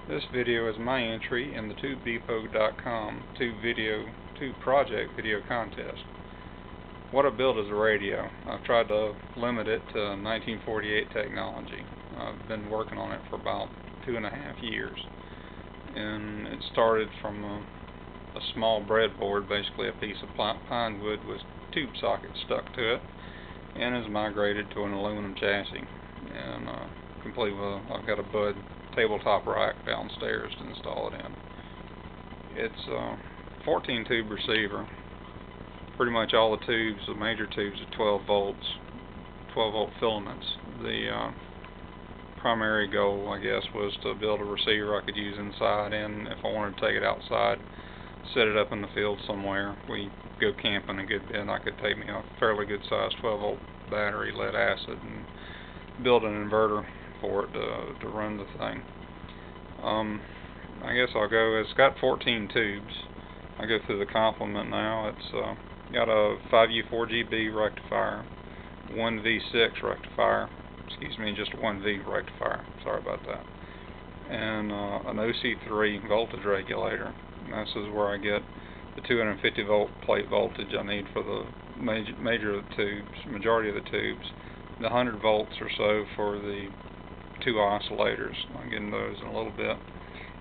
This video is my entry in the TubeDepot.com tube project video contest. What I built is a radio. I've tried to limit it to 1948 technology. I've been working on it for about 2.5 years. And it started from a small breadboard, basically a piece of pine wood with tube sockets stuck to it, and has migrated to an aluminum chassis. And complete with I've got a Bud tabletop rack downstairs to install it in. It's a 14 tube receiver. Pretty much all the tubes, the major tubes, are 12 volts, 12 volt filaments. The primary goal, I guess, was to build a receiver I could use inside, and if I wanted to take it outside, set it up in the field somewhere. We go camping a good bit, and I could take me a fairly good sized 12 volt battery, lead acid, and build an inverter for it to run the thing. I guess I'll go. It's got 14 tubes. I'll go through the complement now. It's got a 5U4GB rectifier, 1V6 rectifier, just 1V rectifier, sorry about that, and an OC3 voltage regulator. And this is where I get the 250 volt plate voltage I need for the majority of the tubes, the 100 volts or so for the two oscillators. I'll get into those in a little bit,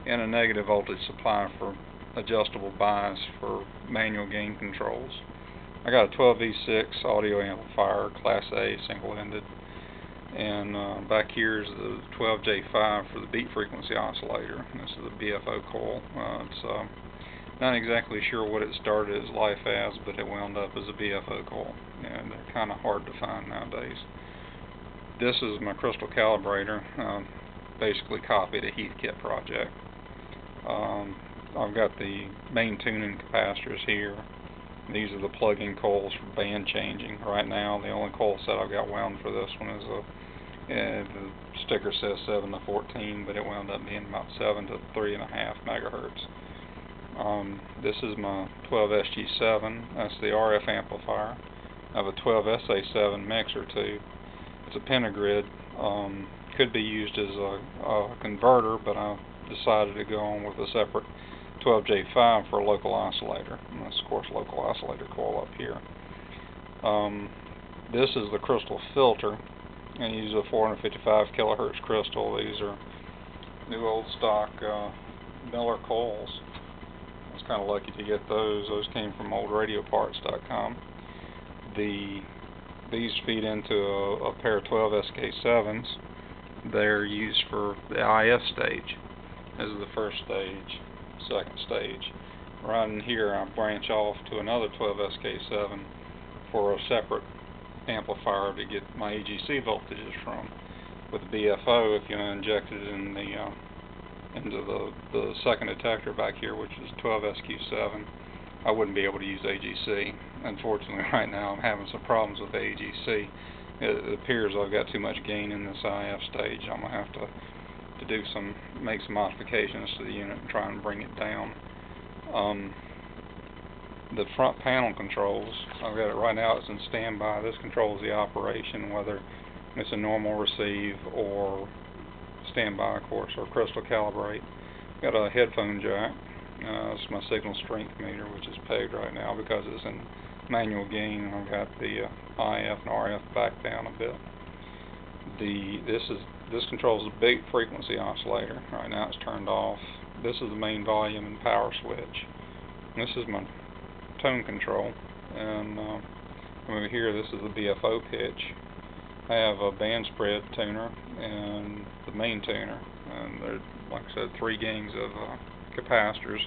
and a negative voltage supply for adjustable bias for manual gain controls. I got a 12V6 audio amplifier, Class A, single-ended, and back here is the 12J5 for the beat frequency oscillator. This is the BFO coil. It's not exactly sure what it started its life as, but it wound up as a BFO coil, and they're kind of hard to find nowadays. This is my crystal calibrator, basically copied a Heathkit project. I've got the main tuning capacitors here. These are the plug-in coils for band changing. Right now, the only coil set I've got wound for this one is the sticker says 7 to 14, but it wound up being about 7 to 3.5 megahertz. This is my 12SG7. That's the RF amplifier. I have a 12SA7 mixer tube. It's a pentagrid. Could be used as a converter, but I decided to go on with a separate 12J5 for a local oscillator. And that's, of course, local oscillator coil up here. This is the crystal filter. I use a 455 kilohertz crystal. These are new old stock Miller coils. I was kind of lucky to get those. Those came from oldradioparts.com. These feed into a pair of 12 SK7s. They're used for the IF stage. This is the first stage, second stage. Right in here I branch off to another 12 SK7 for a separate amplifier to get my AGC voltages from. With the BFO, if you inject it in into the second detector back here, which is 12 SQ7, I wouldn't be able to use AGC. Unfortunately, right now I'm having some problems with AGC. It appears I've got too much gain in this IF stage. I'm gonna have to make some modifications to the unit and try and bring it down. The front panel controls, I've got it right now, it's in standby. This controls the operation, whether it's a normal receive or standby, of course, or crystal calibrate. Got a headphone jack. It's my signal strength meter, which is pegged right now because it's in manual gain, and I've got the IF and RF back down a bit. This controls the beat frequency oscillator. Right now it's turned off. This is the main volume and power switch. And this is my tone control. And over here, this is the BFO pitch. I have a band spread tuner and the main tuner. And they're, like I said, 3 gangs of capacitors.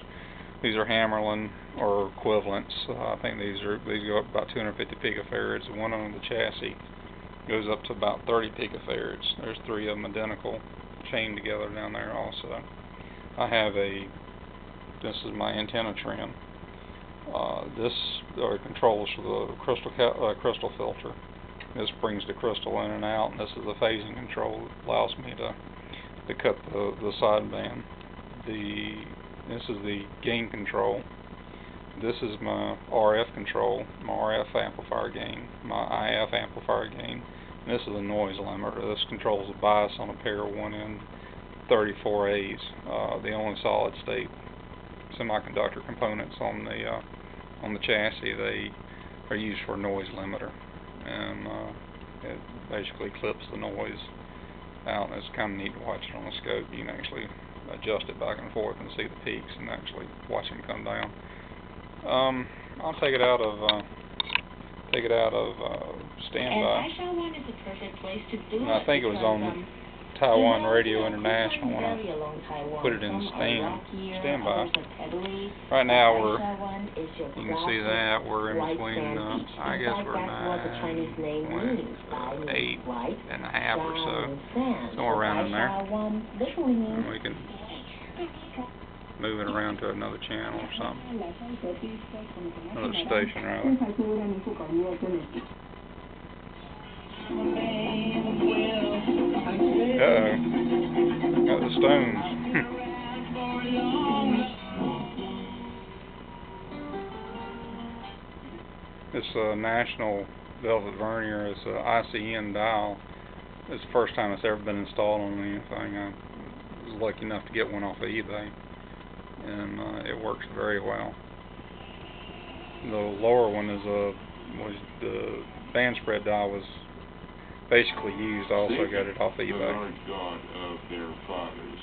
These are Hammerlin or equivalents. I think these go up about 250 picofarads. The one on the chassis goes up to about 30 picofarads. There's 3 of them identical, chained together down there also. This is my antenna trim. This controls for the crystal filter. This brings the crystal in and out, and this is the phasing control that allows me to cut the sideband. This is the gain control. This is my RF control, my RF amplifier gain, my IF amplifier gain. And this is the noise limiter. This controls the bias on a pair of 1N 34As, the only solid state semiconductor components on the chassis. They are used for a noise limiter, and it basically clips the noise out. And it's kind of neat to watch it on the scope. You can actually adjust it back and forth and see the peaks and actually watch them come down. I'll take it out of standby. And I think it was on Taiwan Radio International when I put it in standby. Right now you can see that we're in between, I guess we're 8.5 or so, somewhere around in there. And we can move it around to another channel or something, another station rather. Uh-oh, got the Stones. This National Velvet Vernier is an ICN dial. It's the first time it's ever been installed on anything. I was lucky enough to get one off of eBay, and it works very well. The lower one was the band spread dial was basically used. I also got it off eBay. God of their fathers.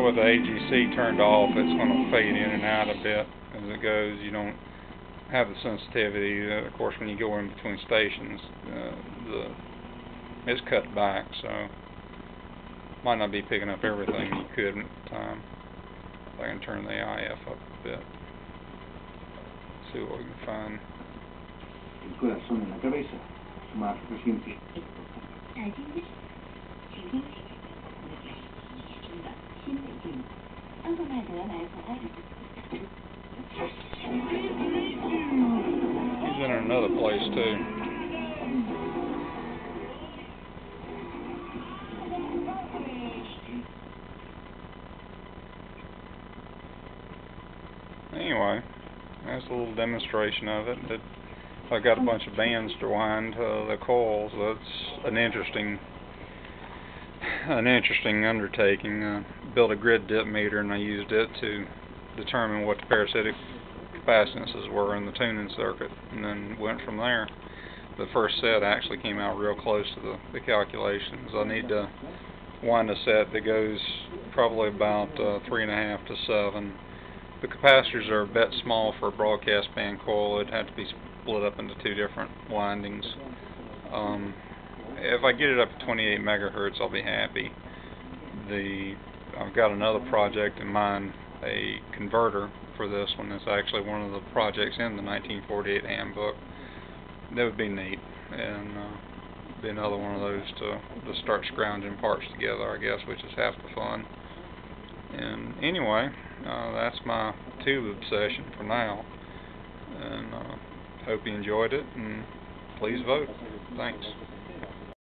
With the AGC turned off, it's going to fade in and out a bit as it goes. You don't have the sensitivity. Of course, when you go in between stations, it's cut back, so might not be picking up everything you could at the time. If I can turn the IF up a bit, see what we can find. He's in another place too. Anyway, that's a little demonstration of it. I've got a bunch of bands to wind the coils. That's an interesting undertaking. Built a grid dip meter, and I used it to determine what the parasitic capacitances were in the tuning circuit, and then went from there. The first set actually came out real close to the calculations. I need to wind a set that goes probably about 3.5 to 7. The capacitors are a bit small for a broadcast band coil. It'd have to be split up into 2 different windings. If I get it up to 28 megahertz, I'll be happy. I've got another project in mind, a converter for this one. It's actually one of the projects in the 1948 handbook. That would be neat, and be another one of those to start scrounging parts together, I guess, which is half the fun. And anyway, that's my tube obsession for now, and hope you enjoyed it, and please vote. Thanks.